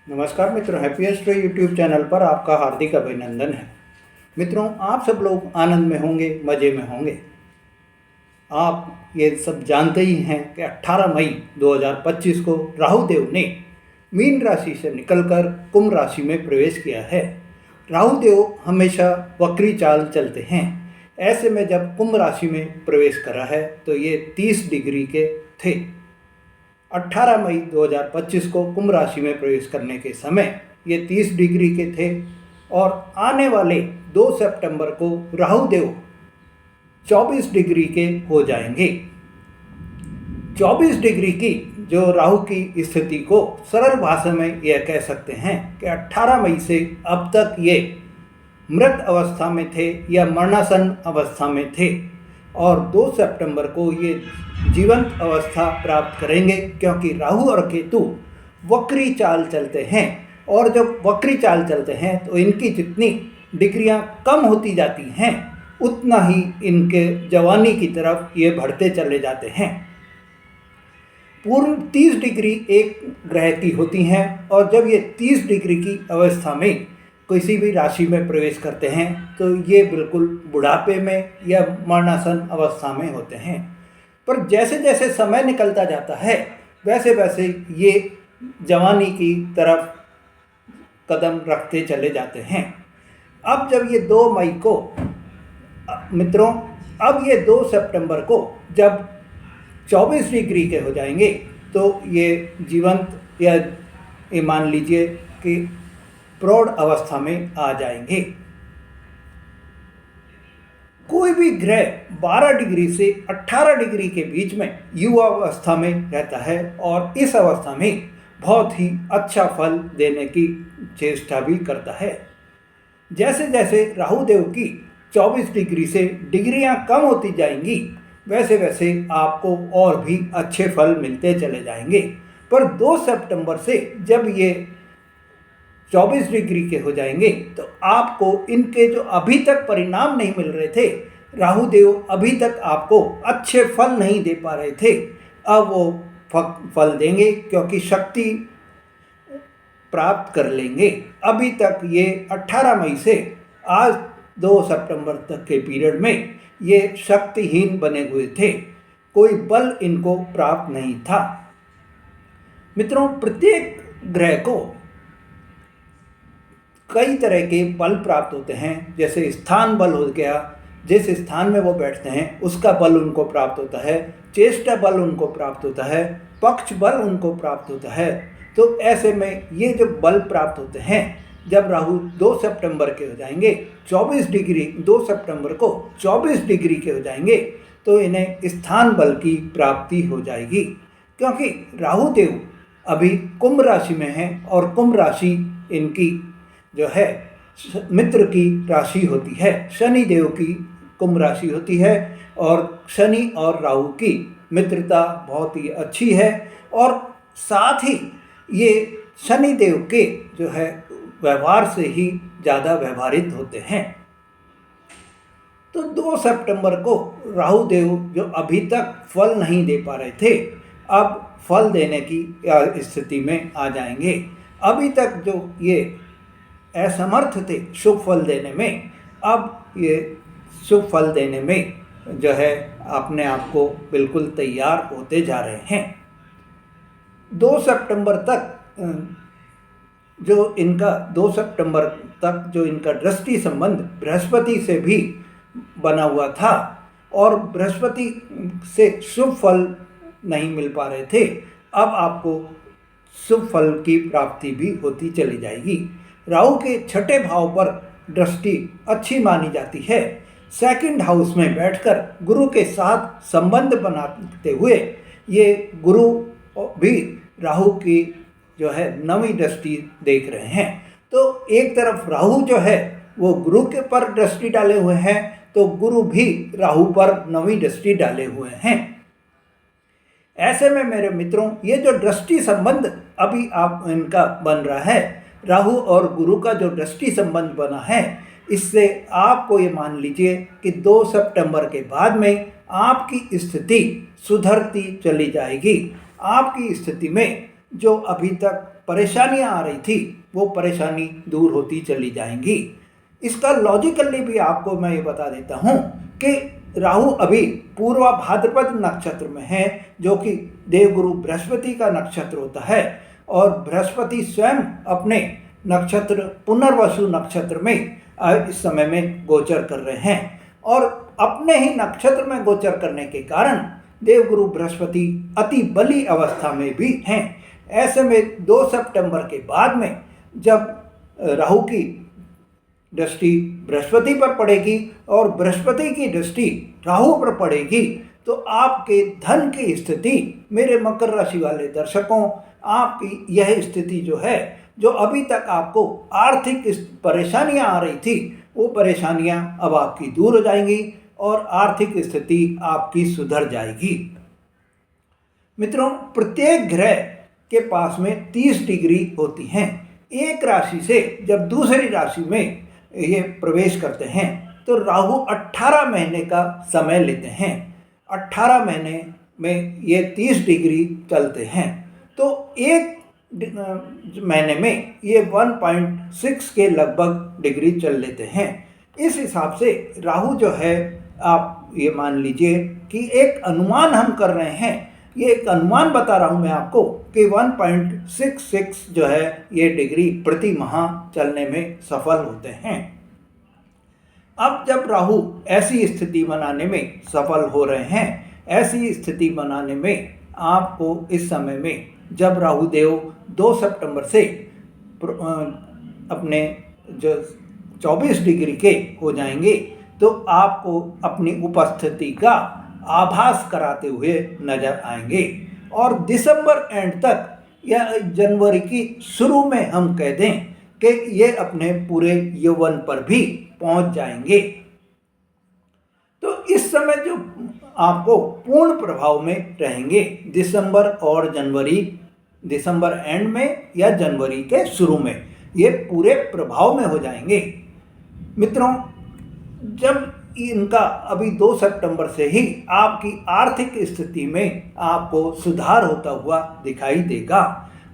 नमस्कार मित्रों, happy astro YouTube channel पर आपका हार्दिक अभिनंदन है। मित्रों, आप सब लोग आनंद में होंगे, मज़े में होंगे। आप ये सब जानते ही हैं कि 18 मई 2025 को राहु देव ने मीन राशि से निकलकर कुंभ राशि में प्रवेश किया है। राहु देव हमेशा वक्री चाल चलते हैं। ऐसे में जब कुंभ राशि में प्रवेश करा है तो ये 30 डिग्री के थे। 18 मई 2025 को कुंभ राशि में प्रवेश करने के समय ये 30 डिग्री के थे और आने वाले 2 सितंबर को राहु देव 24 डिग्री के हो जाएंगे। 24 डिग्री की जो राहु की स्थिति को सरल भाषा में यह कह सकते हैं कि 18 मई से अब तक ये मृत अवस्था में थे या मरणासन अवस्था में थे और 2 सितंबर को ये जीवंत अवस्था प्राप्त करेंगे, क्योंकि राहु और केतु वक्री चाल चलते हैं और जब वक्री चाल चलते हैं तो इनकी जितनी डिग्रियां कम होती जाती हैं उतना ही इनके जवानी की तरफ ये बढ़ते चले जाते हैं। पूर्व 30 डिग्री एक ग्रह की होती हैं और जब ये 30 डिग्री की अवस्था में किसी भी राशि में प्रवेश करते हैं तो ये बिल्कुल बुढ़ापे में या मरणासन अवस्था में होते हैं। पर जैसे जैसे समय निकलता जाता है वैसे वैसे ये जवानी की तरफ कदम रखते चले जाते हैं। अब जब ये 2 मई को मित्रों, अब ये 2 सितंबर को जब 24 डिग्री के हो जाएंगे तो ये जीवंत या ये मान लीजिए कि प्रौढ़ अवस्था में आ जाएंगे। कोई भी ग्रह 12 डिग्री से 18 डिग्री के बीच में युवा अवस्था में रहता है और इस अवस्था में बहुत ही अच्छा फल देने की चेष्टा भी करता है। जैसे जैसे राहु देव की 24 डिग्री से डिग्रियां कम होती जाएंगी वैसे वैसे आपको और भी अच्छे फल मिलते चले जाएंगे। पर 2 सितंबर से जब ये 24 डिग्री के हो जाएंगे तो आपको इनके जो अभी तक परिणाम नहीं मिल रहे थे, राहु देव अभी तक आपको अच्छे फल नहीं दे पा रहे थे, अब वो फल देंगे क्योंकि शक्ति प्राप्त कर लेंगे। अभी तक ये 18 मई से आज 2 सितंबर तक के पीरियड में ये शक्तिहीन बने हुए थे, कोई बल इनको प्राप्त नहीं था। मित्रों, प्रत्येक ग्रह को कई तरह के बल प्राप्त होते हैं। जैसे स्थान बल हो गया, जिस स्थान में वो बैठते हैं उसका बल उनको प्राप्त होता है, चेष्टा बल उनको प्राप्त होता है, पक्ष बल उनको प्राप्त होता है। तो ऐसे में ये जो बल प्राप्त होते हैं जब राहु 2 सितंबर के हो जाएंगे 24 डिग्री 2 सितंबर को 24 डिग्री के हो जाएंगे तो इन्हें स्थान बल की प्राप्ति हो जाएगी, क्योंकि राहु देव अभी कुंभ राशि में हैं और कुंभ राशि इनकी जो है मित्र की राशि होती है, शनि देव की कुंभ राशि होती है और शनि और राहु की मित्रता बहुत ही अच्छी है और साथ ही ये शनि देव के जो है व्यवहार से ही ज़्यादा व्यवहारित होते हैं। तो 2 सितंबर को राहु देव जो अभी तक फल नहीं दे पा रहे थे अब फल देने की स्थिति में आ जाएंगे। अभी तक जो ये असमर्थ थे शुभ फल देने में, अब ये शुभ फल देने में जो है अपने आप को बिल्कुल तैयार होते जा रहे हैं। 2 सितंबर तक जो इनका 2 सितंबर तक जो इनका दृष्टि संबंध बृहस्पति से भी बना हुआ था और बृहस्पति से शुभ फल नहीं मिल पा रहे थे, अब आपको शुभ फल की प्राप्ति भी होती चली जाएगी। राहु के 6ठे भाव पर दृष्टि अच्छी मानी जाती है। 2nd हाउस में बैठकर गुरु के साथ संबंध बनाते हुए ये गुरु भी राहु की जो है 9वीं दृष्टि देख रहे हैं। तो एक तरफ राहु जो है वो गुरु के पर दृष्टि डाले हुए हैं तो गुरु भी राहु पर 9वीं दृष्टि डाले हुए हैं। ऐसे में मेरे मित्रों, ये जो दृष्टि संबंध अभी आप इनका बन रहा है, राहु और गुरु का जो दृष्टि संबंध बना है, इससे आपको ये मान लीजिए कि 2 सितंबर के बाद में आपकी स्थिति सुधरती चली जाएगी। आपकी स्थिति में जो अभी तक परेशानियां आ रही थी वो परेशानी दूर होती चली जाएंगी। इसका लॉजिकली भी आपको मैं ये बता देता हूँ कि राहु अभी पूर्वा भाद्रपद नक्षत्र में है, जो कि देवगुरु बृहस्पति का नक्षत्र होता है, और बृहस्पति स्वयं अपने नक्षत्र पुनर्वसु नक्षत्र में इस समय में गोचर कर रहे हैं, और अपने ही नक्षत्र में गोचर करने के कारण देवगुरु बृहस्पति अति बली अवस्था में भी हैं। ऐसे में 2 सितंबर के बाद में जब राहु की दृष्टि बृहस्पति पर पड़ेगी और बृहस्पति की दृष्टि राहु पर पड़ेगी, तो आपके धन की स्थिति, मेरे मकर राशि वाले दर्शकों, आपकी यह स्थिति जो है, जो अभी तक आपको आर्थिक परेशानियां आ रही थी, वो परेशानियां अब आपकी दूर हो जाएंगी और आर्थिक स्थिति आपकी सुधर जाएगी। मित्रों, प्रत्येक ग्रह के पास में 30 डिग्री होती हैं। एक राशि से जब दूसरी राशि में ये प्रवेश करते हैं तो राहु 18 महीने का समय लेते हैं। 18 महीने में ये 30 डिग्री चलते हैं, तो एक महीने में ये 1.6 के लगभग डिग्री चल लेते हैं। इस हिसाब से राहु जो है, आप ये मान लीजिए कि एक अनुमान हम कर रहे हैं, ये एक अनुमान बता रहा हूँ मैं आपको कि 1.66 जो है ये डिग्री प्रति माह चलने में सफल होते हैं। अब जब राहु ऐसी स्थिति बनाने में सफल हो रहे हैं, ऐसी स्थिति बनाने में आपको इस समय में जब राहु देव 2 सितंबर से अपने जो 24 डिग्री के हो जाएंगे, तो आपको अपनी उपस्थिति का आभास कराते हुए नजर आएंगे, और दिसंबर एंड तक या जनवरी की शुरू में हम कह दें कि ये अपने पूरे यौवन पर भी पहुंच जाएंगे। तो इस समय जो आपको पूर्ण प्रभाव में रहेंगे दिसंबर और जनवरी, दिसंबर एंड में या जनवरी के शुरू में ये पूरे प्रभाव में हो जाएंगे। मित्रों, जब इनका अभी 2 सितंबर से ही आपकी आर्थिक स्थिति में आपको सुधार होता हुआ दिखाई देगा,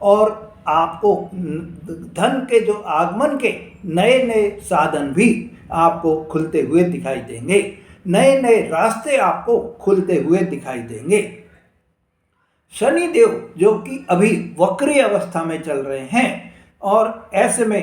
और आपको धन के जो आगमन के नए नए साधन भी आपको खुलते हुए दिखाई देंगे, नए नए रास्ते आपको खुलते हुए दिखाई देंगे। शनि देव जो कि अभी वक्री अवस्था में चल रहे हैं, और ऐसे में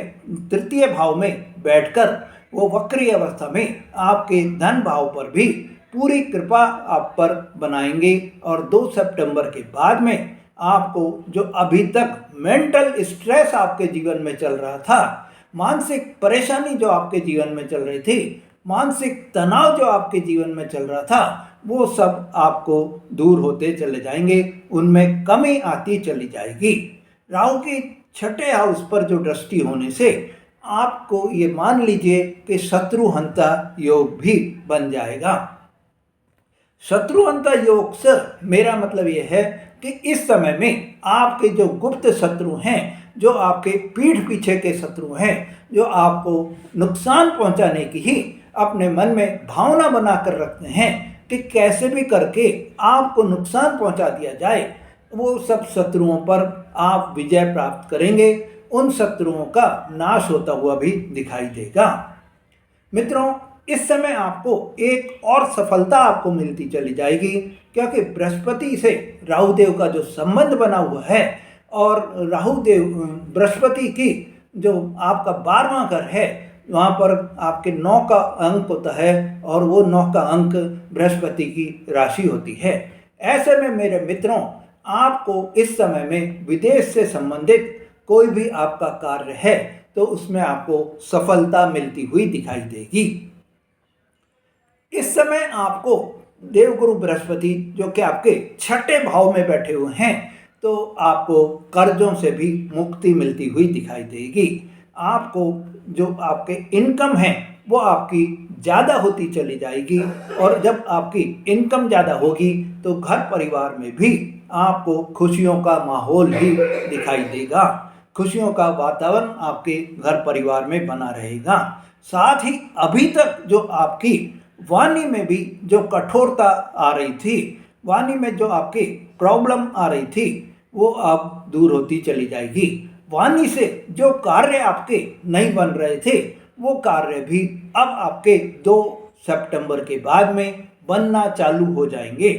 तृतीय भाव में बैठकर वो वक्री अवस्था में आपके धन भाव पर भी पूरी कृपा आप पर बनाएंगे, और 2 सितंबर के बाद में आपको जो अभी तक मेंटल स्ट्रेस आपके जीवन में चल रहा था, मानसिक परेशानी जो आपके जीवन में चल रही थी, मानसिक तनाव जो आपके जीवन में चल रहा था, वो सब आपको दूर होते चले जाएंगे, उनमें कमी आती चली जाएगी। राहु की 6ठे हाउस पर जो दृष्टि होने से आपको ये मान लीजिए कि शत्रुहंता योग भी बन जाएगा। शत्रुहंता योग से मेरा मतलब ये है कि इस समय में आपके जो गुप्त शत्रु हैं, जो आपके पीठ पीछे के शत्रु हैं, जो आपको नुकसान पहुंचाने की ही अपने मन में भावना बनाकर रखते हैं कि कैसे भी करके आपको नुकसान पहुंचा दिया जाए, वो सब शत्रुओं पर आप विजय प्राप्त करेंगे, उन शत्रुओं का नाश होता हुआ भी दिखाई देगा। मित्रों, इस समय आपको एक और सफलता आपको मिलती चली जाएगी, क्योंकि बृहस्पति से राहुदेव का जो संबंध बना हुआ है, और राहुदेव बृहस्पति की जो आपका 12वां घर है, वहाँ पर आपके 9 का अंक होता है, और वो 9 का अंक बृहस्पति की राशि होती है। ऐसे में मेरे मित्रों, आपको इस समय में विदेश से संबंधित कोई भी आपका कार्य है तो उसमें आपको सफलता मिलती हुई दिखाई देगी। इस समय आपको देवगुरु बृहस्पति जो कि आपके 6ठे भाव में बैठे हुए हैं, तो आपको कर्जों से भी मुक्ति मिलती हुई दिखाई देगी। आपको जो आपके इनकम है वो आपकी ज़्यादा होती चली जाएगी, और जब आपकी इनकम ज़्यादा होगी तो घर परिवार में भी आपको खुशियों का माहौल ही दिखाई देगा, खुशियों का वातावरण आपके घर परिवार में बना रहेगा। साथ ही अभी तक जो आपकी वाणी में भी जो कठोरता आ रही थी, वाणी में जो आपकी प्रॉब्लम आ रही थी, वो अब दूर होती चली जाएगी। वाणी से जो कार्य आपके नहीं बन रहे थे वो कार्य भी अब आपके 2 सितंबर के बाद में बनना चालू हो जाएंगे।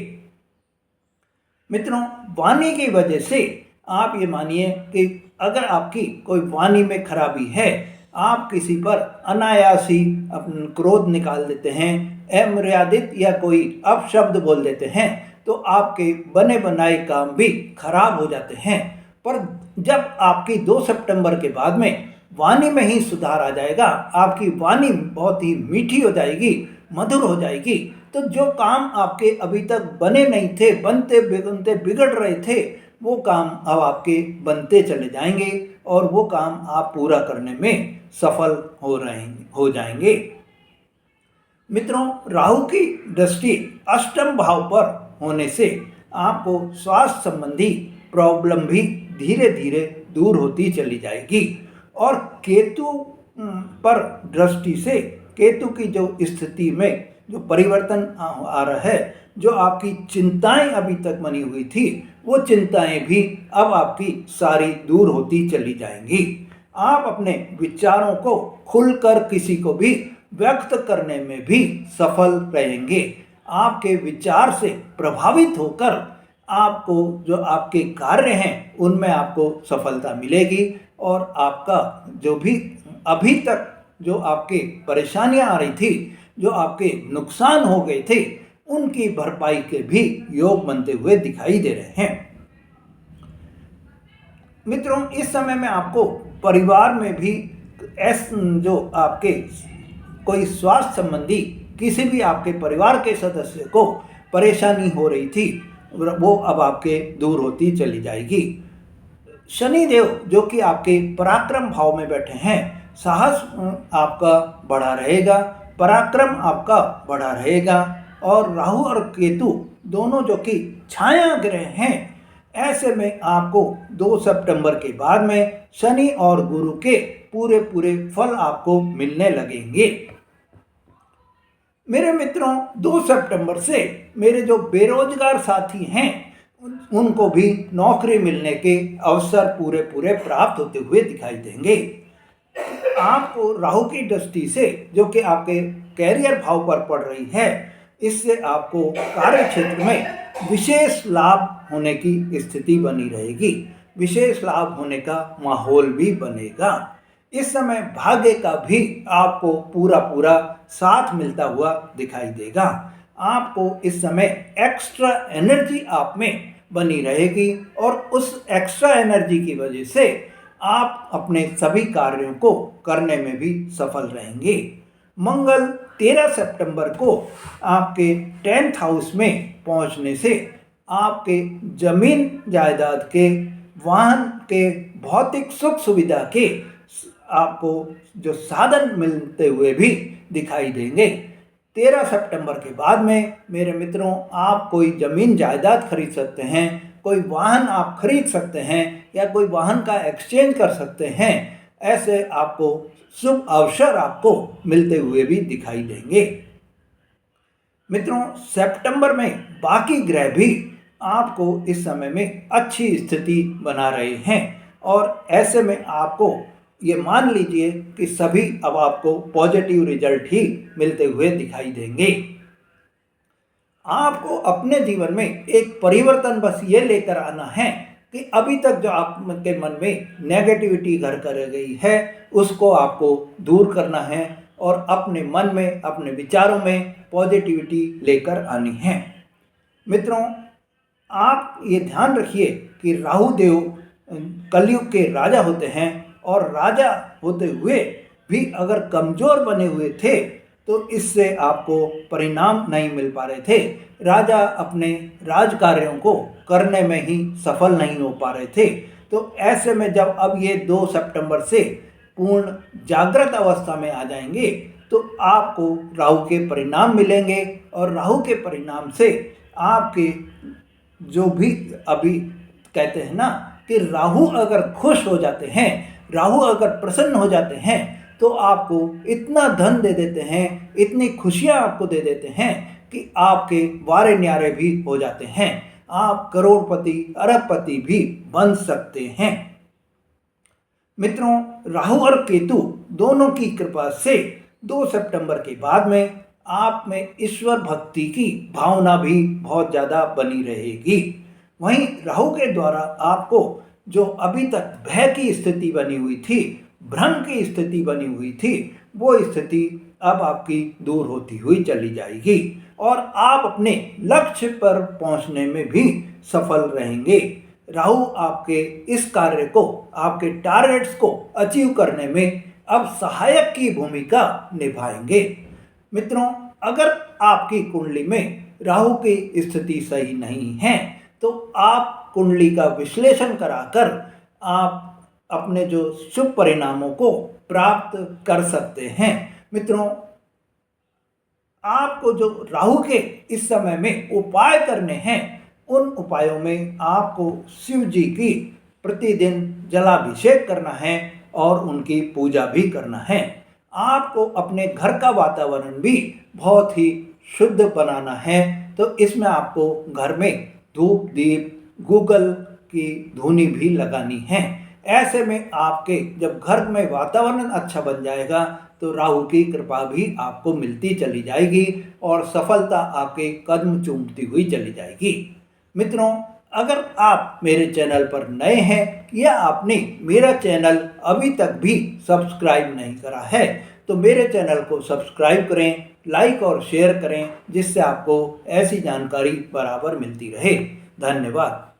मित्रों, वाणी की वजह से आप ये मानिए कि अगर आपकी कोई वाणी में खराबी है, आप किसी पर अनायास ही अपना क्रोध निकाल देते हैं, अमर्यादित या कोई अपशब्द बोल देते हैं, तो आपके बने बनाए काम भी खराब हो जाते हैं। पर जब आपकी 2 सितंबर के बाद में वाणी में ही सुधार आ जाएगा, आपकी वाणी बहुत ही मीठी हो जाएगी, मधुर हो जाएगी, तो जो काम आपके अभी तक बने नहीं थे, बनते बनते बिगड़ रहे थे, वो काम अब आपके बनते चले जाएंगे और वो काम आप पूरा करने में सफल हो जाएंगे। मित्रों, राहु की दृष्टि अष्टम भाव पर होने से आपको स्वास्थ्य संबंधी प्रॉब्लम भी धीरे धीरे दूर होती चली जाएगी। और केतु पर दृष्टि से केतु की जो स्थिति में जो परिवर्तन आ रहा है, जो आपकी चिंताएं अभी तक बनी हुई थी, वो चिंताएं भी अब आपकी सारी दूर होती चली जाएंगी। आप अपने विचारों को खुलकर किसी को भी व्यक्त करने में भी सफल रहेंगे। आपके विचार से प्रभावित होकर आपको जो आपके कार्य हैं उनमें आपको सफलता मिलेगी और आपका जो भी अभी तक जो आपके परेशानियां आ रही थी, जो आपके नुकसान हो गए थे, उनकी भरपाई के भी योग बनते हुए दिखाई दे रहे हैं। मित्रों, इस समय में आपको परिवार में भी जो आपके कोई स्वास्थ्य संबंधी किसी भी आपके परिवार के सदस्य को परेशानी हो रही थी, वो अब आपके दूर होती चली जाएगी। शनिदेव जो कि आपके पराक्रम भाव में बैठे हैं, साहस आपका बढ़ा रहेगा, पराक्रम आपका बढ़ा रहेगा। और राहु और केतु दोनों जो कि छाया ग्रह हैं, ऐसे में आपको 2 सितंबर के बाद में शनि और गुरु के पूरे पूरे फल आपको मिलने लगेंगे। मेरे मित्रों, 2 सितंबर से मेरे जो बेरोजगार साथी हैं उनको भी नौकरी मिलने के अवसर पूरे पूरे प्राप्त होते हुए दिखाई देंगे। आपको राहु की दृष्टि से जो कि आपके कैरियर भाव पर पड़ रही है, इससे आपको कार्य क्षेत्र में विशेष लाभ होने की स्थिति बनी रहेगी, विशेष लाभ होने का माहौल भी बनेगा। इस समय भाग्य का भी आपको पूरा पूरा साथ मिलता हुआ दिखाई देगा। आपको इस समय एक्स्ट्रा एनर्जी आप में बनी रहेगी और उस एक्स्ट्रा एनर्जी की वजह से आप अपने सभी कार्यों को करने में भी सफल रहेंगे। मंगल 13 सितंबर को आपके 10th हाउस में पहुंचने से आपके जमीन जायदाद के, वाहन के, भौतिक सुख सुविधा के आपको जो साधन मिलते हुए भी दिखाई देंगे। 13 सितंबर के बाद में मेरे मित्रों, आप कोई जमीन जायदाद खरीद सकते हैं, कोई वाहन आप खरीद सकते हैं या कोई वाहन का एक्सचेंज कर सकते हैं। ऐसे आपको शुभ अवसर आपको मिलते हुए भी दिखाई देंगे। मित्रों, सितंबर में बाकी ग्रह भी आपको इस समय में अच्छी स्थिति बना रहे हैं और ऐसे में आपको ये मान लीजिए कि सभी अब आपको पॉजिटिव रिजल्ट ही मिलते हुए दिखाई देंगे। आपको अपने जीवन में एक परिवर्तन बस ये लेकर आना है कि अभी तक जो आपके मन में नेगेटिविटी घर कर गई है, उसको आपको दूर करना है और अपने मन में, अपने विचारों में पॉजिटिविटी लेकर आनी है। मित्रों, आप ये ध्यान रखिए कि राहु देव कलयुग के राजा होते हैं और राजा होते हुए भी अगर कमज़ोर बने हुए थे तो इससे आपको परिणाम नहीं मिल पा रहे थे। राजा अपने राज कार्यों को करने में ही सफल नहीं हो पा रहे थे। तो ऐसे में जब अब ये 2 सितंबर से पूर्ण जागृत अवस्था में आ जाएंगे तो आपको राहु के परिणाम मिलेंगे और राहु के परिणाम से आपके जो भी अभी कहते हैं ना कि राहु अगर खुश हो जाते हैं, राहु अगर प्रसन्न हो जाते हैं तो आपको इतना धन दे देते हैं, इतनी खुशियां आपको दे देते हैं कि आपके वारे न्यारे भी हो जाते हैं। आप करोड़पति अरबपति भी बन सकते हैं। मित्रों, राहु और केतु दोनों की कृपा से 2 सितंबर के बाद में आप में ईश्वर भक्ति की भावना भी बहुत ज़्यादा बनी रहेगी। वहीं राहु के द्वारा आपको जो अभी तक भय की स्थिति बनी हुई थी, भ्रम की स्थिति बनी हुई थी, वो स्थिति अब आपकी दूर होती हुई चली जाएगी और आप अपने लक्ष्य पर पहुंचने में भी सफल रहेंगे। राहु आपके इस कार्य को, आपके टारगेट्स को अचीव करने में अब सहायक की भूमिका निभाएंगे। मित्रों, अगर आपकी कुंडली में राहु की स्थिति सही नहीं है तो आप कुंडली का विश्लेषण कराकर आप अपने जो शुभ परिणामों को प्राप्त कर सकते हैं। मित्रों, आपको जो राहु के इस समय में उपाय करने हैं, उन उपायों में आपको शिव जी की प्रतिदिन जलाभिषेक करना है और उनकी पूजा भी करना है। आपको अपने घर का वातावरण भी बहुत ही शुद्ध बनाना है, तो इसमें आपको घर में धूप दीप गूगल की धूनी भी लगानी है। ऐसे में आपके जब घर में वातावरण अच्छा बन जाएगा तो राहु की कृपा भी आपको मिलती चली जाएगी और सफलता आपके कदम चूमती हुई चली जाएगी। मित्रों, अगर आप मेरे चैनल पर नए हैं या आपने मेरा चैनल अभी तक भी सब्सक्राइब नहीं करा है तो मेरे चैनल को सब्सक्राइब करें, लाइक और शेयर करें, जिससे आपको ऐसी जानकारी बराबर मिलती रहे। धन्यवाद।